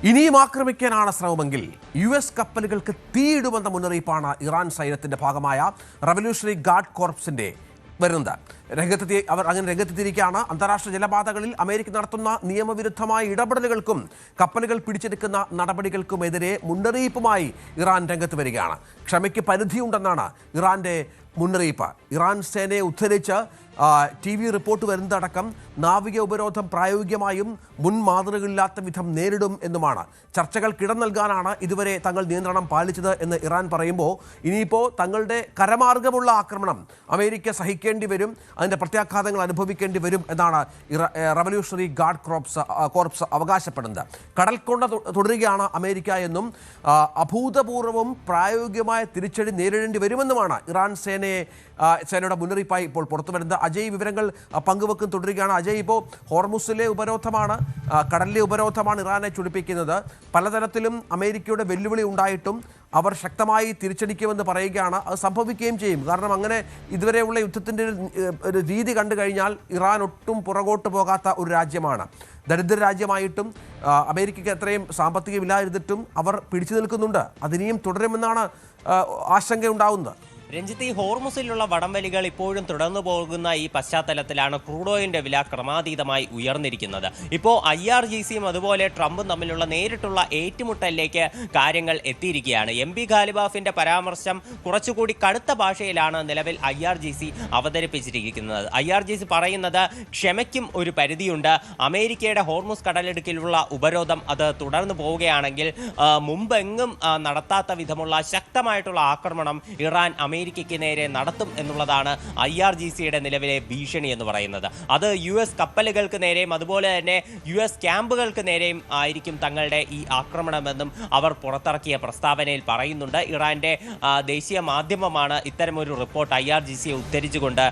ഇനിയും ആക്രമിക്കാനാണ് ശ്രമമെങ്കിൽ US കപ്പലുകൾക്ക് തീയിടുമെന്ന മുന്നറിയിപ്പാണ് ഇറാൻ സൈന്യത്തിന്റെ ഭാഗമായ റവല്യൂഷണറി ഗാർഡ് കോർപ്സിന്റെ വരുന്നത്. അവർ അങ്ങനെ രംഗത്തെത്തിയിരിക്കുകയാണ്. അന്താരാഷ്ട്ര ജലപാതകളിൽ അമേരിക്ക നടത്തുന്ന നിയമവിരുദ്ധമായ ഇടപെടലുകൾക്കും കപ്പലുകൾ പിടിച്ചെടുക്കുന്ന നടപടികൾക്കുമെതിരെ മുന്നറിയിപ്പുമായി ഇറാൻ രംഗത്ത് വരികയാണ്. ക്ഷമയ്ക്ക് പരിധിയുണ്ടെന്നാണ് ഇറാന്റെ മുന്നറിയിപ്പ്. ഇറാൻ സേനയെ ഉദ്ധരിച്ച് TV റിപ്പോർട്ട് വരുന്നതടക്കം നാവിക ഉപരോധം പ്രായോഗികമായും മുൻ മാതൃകയില്ലാത്ത വിധം നേരിടും എന്നുമാണ്. ചർച്ചകൾ കിട നൽകാനാണ് ഇതുവരെ തങ്ങൾ നിയന്ത്രണം പാലിച്ചത് എന്ന് ഇറാൻ പറയുമ്പോൾ ഇനിയിപ്പോൾ തങ്ങളുടെ കരമാർഗമുള്ള ആക്രമണം അമേരിക്ക സഹിക്കേണ്ടി വരും, അതിൻ്റെ പ്രത്യാഘാതങ്ങൾ അനുഭവിക്കേണ്ടി വരും എന്നാണ് റവല്യൂഷണറി ഗാർഡ് കോർപ്സ് അവകാശപ്പെടുന്നത്. കടൽക്കൊണ്ട തുടരുകയാണ് അമേരിക്ക എന്നും അഭൂതപൂർവവും പ്രായോഗികമായ തിരിച്ചടി നേരിടേണ്ടി വരുമെന്നുമാണ് ഇറാൻ സേനയുടെ മുന്നറിയിപ്പായി ഇപ്പോൾ പുറത്തു വരുന്നത്. അജയ് വിവരങ്ങൾ പങ്കുവെക്കും തുടരുകയാണ്. അജയ്, ഇപ്പോൾ ഹോർമുസിലെ ഉപരോധമാണ്, കടലിലെ ഉപരോധമാണ് ഇറാനെ ചുടിപ്പിക്കുന്നത്. പലതരത്തിലും അമേരിക്കയുടെ വെല്ലുവിളി ഉണ്ടായിട്ടും അവർ ശക്തമായി തിരിച്ചടിക്കുമെന്ന് പറയുകയാണ്. അത് സംഭവിക്കുകയും ചെയ്യും. കാരണം അങ്ങനെ ഇതുവരെയുള്ള യുദ്ധത്തിൻ്റെ ഒരു രീതി കണ്ടു കഴിഞ്ഞാൽ ഇറാൻ ഒട്ടും പുറകോട്ട് പോകാത്ത ഒരു രാജ്യമാണ്. ദരിദ്ര രാജ്യമായിട്ടും അമേരിക്കയ്ക്ക് എത്രയും സാമ്പത്തികമില്ലാതിരുന്നിട്ടും അവർ പിടിച്ചു നിൽക്കുന്നുണ്ട്. അതിനിയും തുടരുമെന്നാണ് ആശങ്കയുണ്ടാവുന്നത്. രഞ്ജിത്ത്, ഈ ഹോർമുസിലുള്ള വടംവലികൾ ഇപ്പോഴും തുടർന്നു പോകുന്ന ഈ പശ്ചാത്തലത്തിലാണ് ക്രൂഡ് ഓയിലിന്റെ വില ക്രമാതീതമായി ഉയർന്നിരിക്കുന്നത്. ഇപ്പോൾ IRGCയും അതുപോലെ ട്രംപും തമ്മിലുള്ള നേരിട്ടുള്ള ഏറ്റുമുട്ടലിലേക്ക് കാര്യങ്ങൾ എത്തിയിരിക്കുകയാണ്. MB ഖാലിബാഫിന്റെ പരാമർശം കുറച്ചുകൂടി കടുത്ത ഭാഷയിലാണ് നിലവിൽ IRGC അവതരിപ്പിച്ചിരിക്കുന്നത്. IRGC പറയുന്നത് ക്ഷമയ്ക്കും ഒരു പരിധിയുണ്ട്. അമേരിക്കയുടെ ഹോർമുസ് കടലിടുക്കിലുള്ള ഉപരോധം അത് തുടർന്നു പോവുകയാണെങ്കിൽ മുമ്പെങ്ങും നടത്താത്ത വിധമുള്ള ശക്തമായിട്ടുള്ള ആക്രമണം ഇറാൻ അമേരിക്കയ്ക്ക് നേരെ നടത്തും എന്നുള്ളതാണ് IRGCയുടെ നിലവിലെ ഭീഷണി എന്ന് പറയുന്നത്. അത് US കപ്പലുകൾക്ക് നേരെയും അതുപോലെ തന്നെ US ക്യാമ്പുകൾക്ക് നേരെയും ആയിരിക്കും തങ്ങളുടെ ഈ ആക്രമണമെന്നും അവർ പുറത്തിറക്കിയ പ്രസ്താവനയിൽ പറയുന്നുണ്ട്. ഇറാന്റെ മാധ്യമമാണ് ഇത്തരമൊരു റിപ്പോർട്ട് IRGCയെ ഉദ്ധരിച്ചുകൊണ്ട്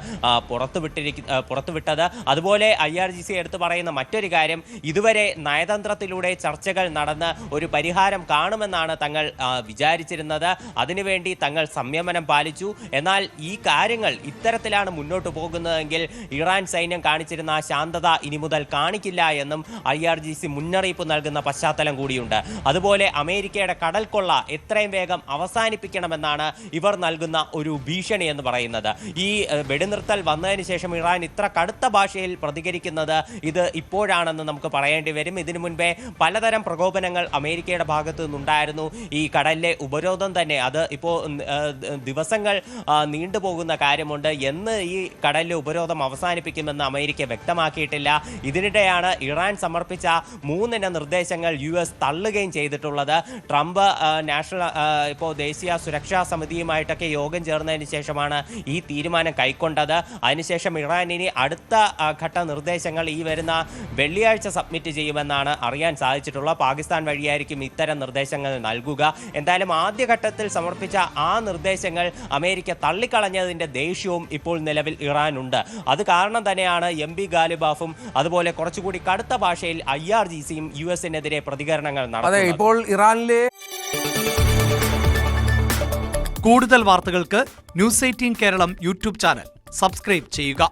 പുറത്തുവിട്ടത്. അതുപോലെ IRGC എടുത്തു പറയുന്ന മറ്റൊരു കാര്യം, ഇതുവരെ നയതന്ത്രത്തിലൂടെ ചർച്ചകൾ നടന്ന് ഒരു പരിഹാരം കാണുമെന്നാണ് തങ്ങൾ വിചാരിച്ചിരുന്നത്. അതിനുവേണ്ടി തങ്ങൾ സംയമനം പാലിച്ചു. എന്നാൽ ഈ കാര്യങ്ങൾ ഇത്തരത്തിലാണ് മുന്നോട്ട് പോകുന്നതെങ്കിൽ ഇറാൻ സൈന്യം കാണിച്ചിരുന്ന ശാന്തത ഇനി മുതൽ കാണിക്കില്ല എന്നും IRGC മുന്നറിയിപ്പ് നൽകുന്ന പശ്ചാത്തലം കൂടിയുണ്ട്. അതുപോലെ അമേരിക്കയുടെ കടൽക്കൊള്ള എത്രയും വേഗം അവസാനിപ്പിക്കണമെന്നാണ് ഇവർ നൽകുന്ന ഒരു ഭീഷണി എന്ന് പറയുന്നത്. ഈ വെടിനിർത്തൽ വന്നതിന് ശേഷം ഇറാൻ ഇത്ര കടുത്ത ഭാഷയിൽ പ്രതികരിക്കുന്നത് ഇത് ഇപ്പോഴാണെന്ന് നമുക്ക് പറയേണ്ടി വരും. ഇതിനു മുൻപേ പലതരം പ്രകോപനങ്ങൾ അമേരിക്കയുടെ ഭാഗത്തു നിന്നുണ്ടായിരുന്നു. ഈ കടലിലെ ഉപരോധം തന്നെ അത് ഇപ്പോൾ ദിവസങ്ങൾ നീണ്ടുപോകുന്ന കാര്യമുണ്ട്. എന്ന് ഈ കടലിലെ ഉപരോധം അവസാനിപ്പിക്കുമെന്ന് അമേരിക്ക വ്യക്തമാക്കിയിട്ടില്ല. ഇതിനിടെയാണ് ഇറാൻ സമർപ്പിച്ച 3 നിർദ്ദേശങ്ങൾ US തള്ളുകയും ചെയ്തിട്ടുള്ളത്. ട്രംപ് ഇപ്പോൾ ദേശീയ സുരക്ഷാ സമിതിയുമായിട്ടൊക്കെ യോഗം ചേർന്നതിന് ശേഷമാണ് ഈ തീരുമാനം കൈക്കൊണ്ടത്. അതിനുശേഷം ഇറാൻ ഇനി അടുത്ത ഘട്ട നിർദ്ദേശങ്ങൾ ഈ വരുന്ന വെള്ളിയാഴ്ച സബ്മിറ്റ് ചെയ്യുമെന്നാണ് അറിയാൻ സാധിച്ചിട്ടുള്ളത്. പാകിസ്ഥാൻ വഴിയായിരിക്കും ഇത്തരം നിർദ്ദേശങ്ങൾ നൽകുക. എന്തായാലും ആദ്യഘട്ടത്തിൽ സമർപ്പിച്ച ആ നിർദ്ദേശങ്ങൾ അമേരിക്ക തള്ളിക്കളഞ്ഞതിന്റെ ദേഷ്യവും ഇപ്പോൾ നിലവിൽ ഇറാനുണ്ട്. അത് കാരണം തന്നെയാണ് MB ഖാലിബാഫും അതുപോലെ കുറച്ചുകൂടി കടുത്ത ഭാഷയിൽ IRGCയും US-നെതിരെ പ്രതികരണങ്ങൾ നടത്തുന്നത്. ഇപ്പോൾ ഇറാനിലെ കൂടുതൽ വാർത്തകൾക്ക് News 18 Keralam YouTube channel subscribe ചെയ്യുക.